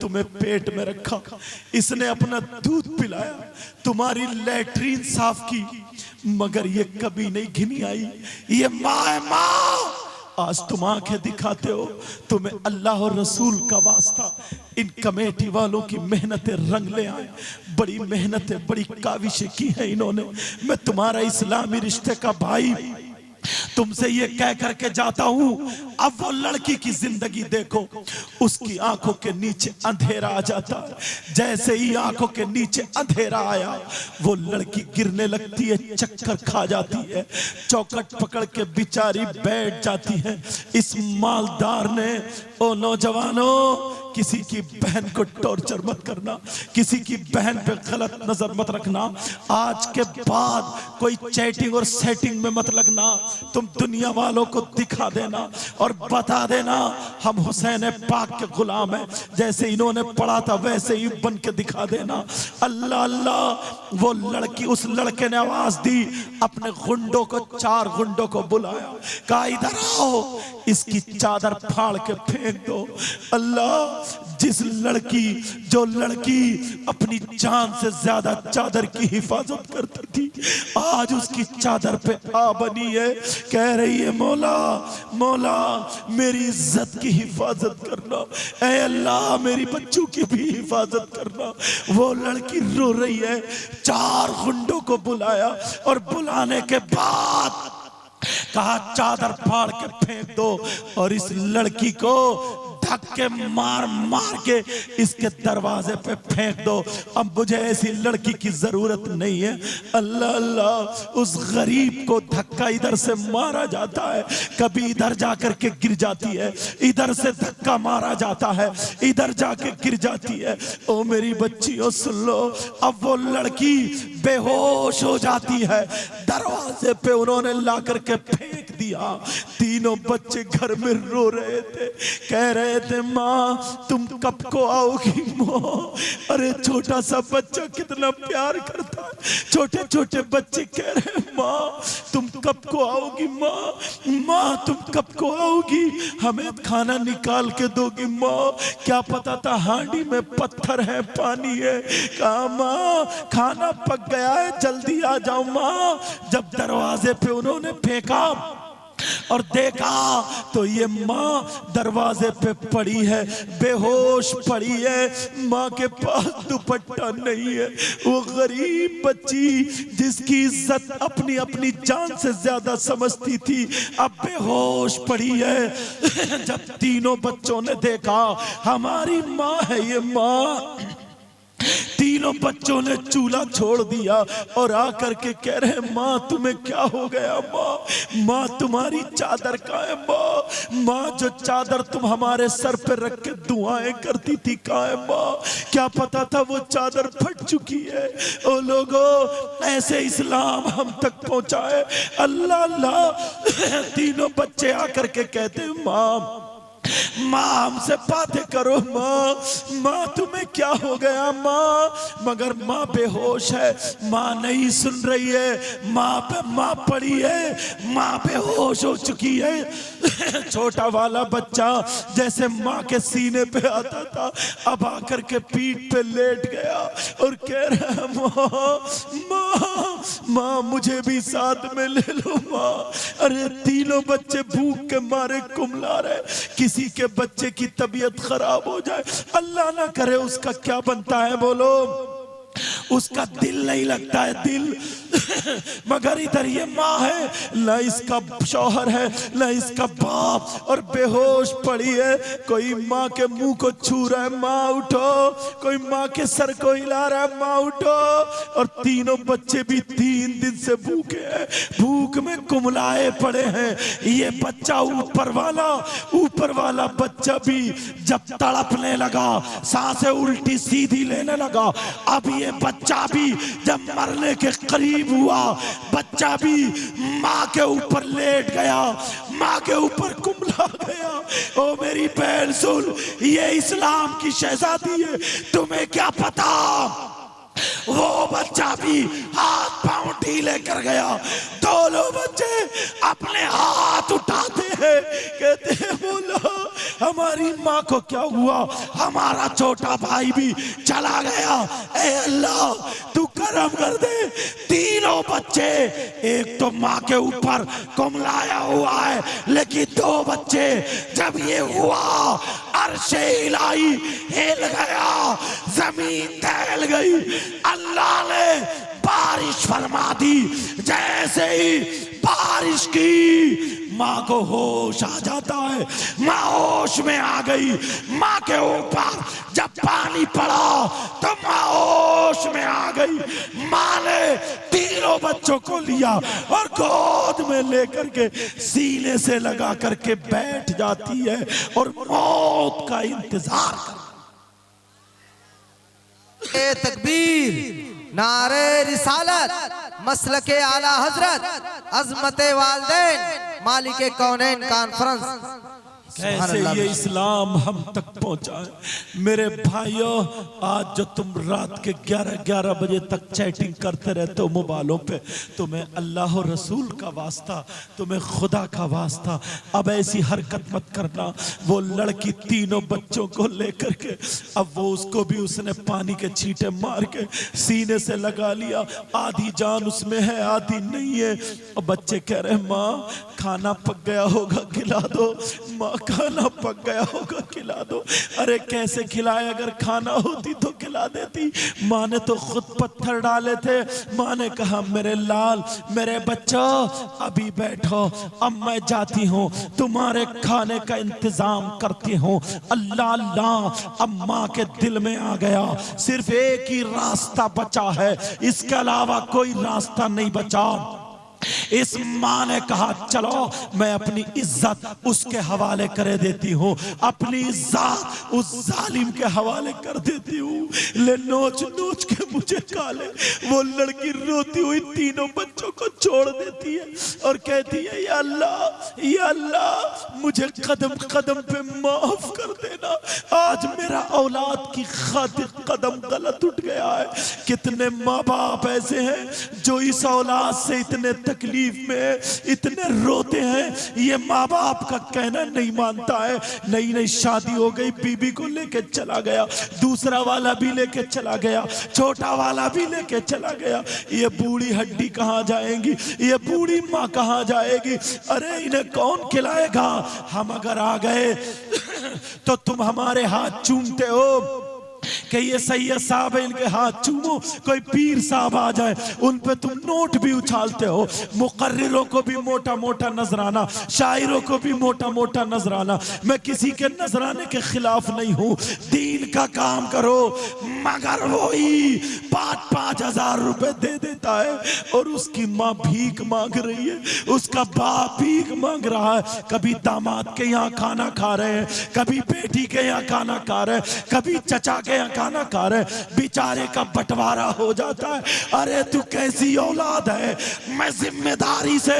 तुम्हें पेट में रखा, इसने अपना दूध पिलाया, तुम्हारी लैट्रीन साफ की, मगर ये कभी नहीं घिनी आई। ये माँ है माँ। आज तुम आंखें दिखाते हो, तुम्हें अल्लाह और रसूल का वास्ता, इन कमेटी वालों की मेहनतें रंग ले आए। बड़ी मेहनतें, बड़ी काविशें की हैं इन्होंने। मैं तुम्हारा इस्लामी रिश्ते का भाई तुमसे ये कह करके जाता हूं, अब वो लड़की की जिंदगी देखो, उसकी आंखों के नीचे अंधेरा आ जाता है। जैसे ही आंखों के नीचे अंधेरा आया, वो लड़की गिरने लगती है, चक्कर खा जाती है, चौखट पकड़ के बेचारी बैठ जाती है। इस मालदार ने, ओ नौजवानों, किसी की बहन को टॉर्चर मत करना, किसी की बहन पे गलत नजर मत रखना। आज के बाद कोई चैटिंग और सेटिंग में मत लगना। तुम दुनिया वालों को दिखा देना और बता देना हम हुसैन पाक के गुलाम हैं, जैसे इन्होंने पढ़ा था वैसे ही बन के दिखा देना। अल्लाह अल्लाह। वो लड़की, उस लड़के ने आवाज दी, अपने गुंडों को, 4 गुंडों को बुलाया, कहा इधर आओ, इसकी चादर फाड़ के फेंक दो। अल्लाह, जिस लड़की, जो लड़की अपनी जान से ज्यादा चादर की हिफाजत करती थी, आज उसकी चादर पे आ बनी है, कह रही है मौला मौला मेरी इज्जत की हिफाजत करना, ऐ अल्लाह मेरी बच्चों की भी हिफाजत करना। वो लड़की रो रही है। 4 गुंडों को बुलाया और बुलाने के बाद कहा चादर फाड़ के फेंक दो और इस लड़की को धक्के मार मार के इसके दरवाजे पे फेंक दो। अब मुझे ऐसी लड़की की जरूरत नहीं है। अल्लाह अल्लाह। उस गरीब को धक्का इधर से मारा जाता है, कभी इधर जाकर के गिर जाती है, इधर से धक्का मारा जाता है, इधर जाके गिर जाती है। ओ मेरी बच्चियों सुन लो, अब वो लड़की बेहोश हो जाती है, दरवाजे पे उन्होंने ला करके फेंक दिया। तीनों बच्चे घर में रो रहे थे, कह रहे थे माँ तुम कब को आओगी माँ। अरे छोटा सा बच्चा कितना प्यार करता है, छोटे छोटे बच्चे कह रहे हैं माँ तुम कब को आओगी माँ, माँ तुम कब को आओगी, हमें खाना निकाल के दोगी माँ। क्या पता था हांडी में पत्थर है, पानी है। कहा माँ खाना पक गया है, जल्दी आ जाओ माँ। जब दरवाजे पे उन्होंने फेंका और देखा तो ये माँ दरवाजे पे पड़ी है, बेहोश पड़ी है, माँ के पास दुपट्टा नहीं है। वो गरीब बच्ची जिसकी इज्जत अपनी अपनी जान से ज्यादा समझती थी, अब बेहोश पड़ी है। जब तीनों बच्चों ने देखा हमारी माँ है ये माँ, तीनों बच्चों ने चूल्हा छोड़ दिया और आकर के कह रहे माँ तुम्हें क्या हो गया माँ, माँ तुम्हारी चादर कहाँ है माँ, माँ जो चादर तुम हमारे सर पे रख के दुआएं करती थी कहाँ है माँ। क्या पता था वो चादर फट चुकी है। ओ लोगों ऐसे इस्लाम हम तक पहुंचाए। अल्लाह अल्लाह। तीनों बच्चे आकर के कहते माँ माँ हमसे बातें करो माँ, माँ तुम्हें क्या हो गया माँ। मगर माँ बेहोश है, माँ नहीं सुन रही है, माँ पे माँ पड़ी है, माँ बेहोश हो चुकी है। छोटा वाला बच्चा जैसे माँ के सीने पे आता था, अब आकर के पीठ पे लेट गया और कह रहा है माँ माँ माँ मुझे भी साथ में ले लो माँ। अरे तीनों बच्चे भूख के मारे कुमला रहे। किसी के बच्चे की तबीयत खराब हो जाए, अल्लाह ना करे, उसका क्या बनता है बोलो, उसका दिल नहीं लगता है दिल। मगर इधर ये माँ है, ना इसका शौहर है ना इसका बाप, और बेहोश पड़ी है। कोई माँ के मुंह को छू रहा है माँ उठो, कोई माँ के सर को हिला रहा है माँ उठो। और तीनों बच्चे भी 3 दिन से भूखे हैं, भूख में कुमलाए पड़े हैं। ये बच्चा ऊपर वाला बच्चा भी जब तड़पने लगा, सांसें उल्टी सीधी लेने लगा, अब ये बच्चा भी जब मरने के करीब हुआ, बच्चा भी माँ के ऊपर लेट गया, माँ के ऊपर कुमला गया। ओ मेरी बहन सुन, ये इस्लाम की शहजादी है, तुम्हें क्या पता। वो बच्चा भी हाथ पांव ढीले कर गया। दोनों बच्चे अपने हाथ उठाते हैं, कहते हैं बोलो हमारी माँ को क्या हुआ, हमारा छोटा भाई भी चला गया। ए अल्लाह तू करम कर दे। तीनों बच्चे, एक तो माँ के ऊपर कुमलाया हुआ है, लेकिन दो बच्चे, जब ये हुआ अर्शे इलाही हिल गया, जमीन दहल गई। अल्लाह ने बारिश फरमा दी। जैसे ही बारिश की माँ को होश आ जाता है, माँ होश में आ गई। माँ के ऊपर जब पानी पड़ा तो माँ होश में आ गई। माँ ने तीनों बच्चों को लिया और गोद में लेकर के सीने से लगा करके बैठ जाती है और मौत का इंतजार ए तकबीर, नारे रिसालत, मसलके आला हजरत, अजमते वालदैन, मालिके कौनैन कॉन्फ्रेंस। कैसे ये इस्लाम हम तक पहुंचा है। मेरे भाइयों, आज जो तुम रात के 11-11 बजे तक चैटिंग करते रहते हो मोबाइलों पे, तुम्हें अल्लाह और रसूल का वास्ता, तुम्हें खुदा का वास्ता, अब ऐसी हरकत मत करना। वो लड़की तीनों बच्चों को लेकर के, अब वो उसको भी उसने पानी के छींटे मार के सीने से लगा लिया। आधी जान उसमें है, आधी नहीं है। अब बच्चे कह रहे हैं माँ खाना पक गया होगा खिला दो, माँ खाना पक गया होगा खिला दो। अरे कैसे खिलाए, अगर खाना होती तो खिला देती। माँ ने तो खुद पत्थर डाले थे। माँ ने कहा मेरे लाल, मेरे बच्चों अभी बैठो, अब मैं जाती हूँ, तुम्हारे खाने का इंतजाम करती हूँ। अल्लाह अल्लाह, अब माँ के दिल में आ गया सिर्फ एक ही रास्ता बचा है, इसके अलावा कोई रास्ता नहीं बचा। इस माँ ने कहा चलो मैं अपनी इज्जत उसके हवाले कर देती हूँ, अपनी इज्जत उस जालिम के हवाले कर देती हूँ। ले नोच नोच के मुझे खा ले। वो लड़की रोती हुई तीनों बच्चों को छोड़ देती है और कहती है या अल्लाह मुझे कदम कदम पे माफ कर देना। आज मेरा औलाद की खातिर कदम गलत उठ गया है। कितने माँ बाप ऐसे हैं जो इस औलाद से इतने तकलीफ में, इतने रोते हैं, ये माँ बाप का कहना नहीं मानता है। नई नई शादी हो गई, बीबी को लेके चला गया, दूसरा वाला भी लेके चला गया, छोटा वाला भी लेके चला गया। ये बूढ़ी हड्डी कहाँ जाएंगी, ये बूढ़ी माँ कहाँ जाएगी। अरे इन्हें कौन खिलाएगा। हम अगर आ गए तो तुम हमारे हाथ चूमते हो कि ये सैयद साहब है इनके हाथ चूमो। कोई पीर साहब आ जाए उन पे तुम नोट भी उछालते हो। मुकर्रिरों को भी मोटा मोटा नजराना, शायरों को भी मोटा मोटा नजराना। मैं किसी के नजराने के खिलाफ नहीं हूँ, दीन का काम करो। मगर वही 5-5 हजार रुपए दे देता है और उसकी माँ भीख मांग रही है, उसका बाप भीख मांग रहा है। कभी दामाद के यहाँ खाना खा रहे हैं, कभी बेटी के यहाँ खाना खा रहे हैं, कभी चचा के यहाँ खाना खा रहे, बेचारे का बंटवारा हो जाता है। अरे तू कैसी औलाद है। मैं जिम्मेदारी से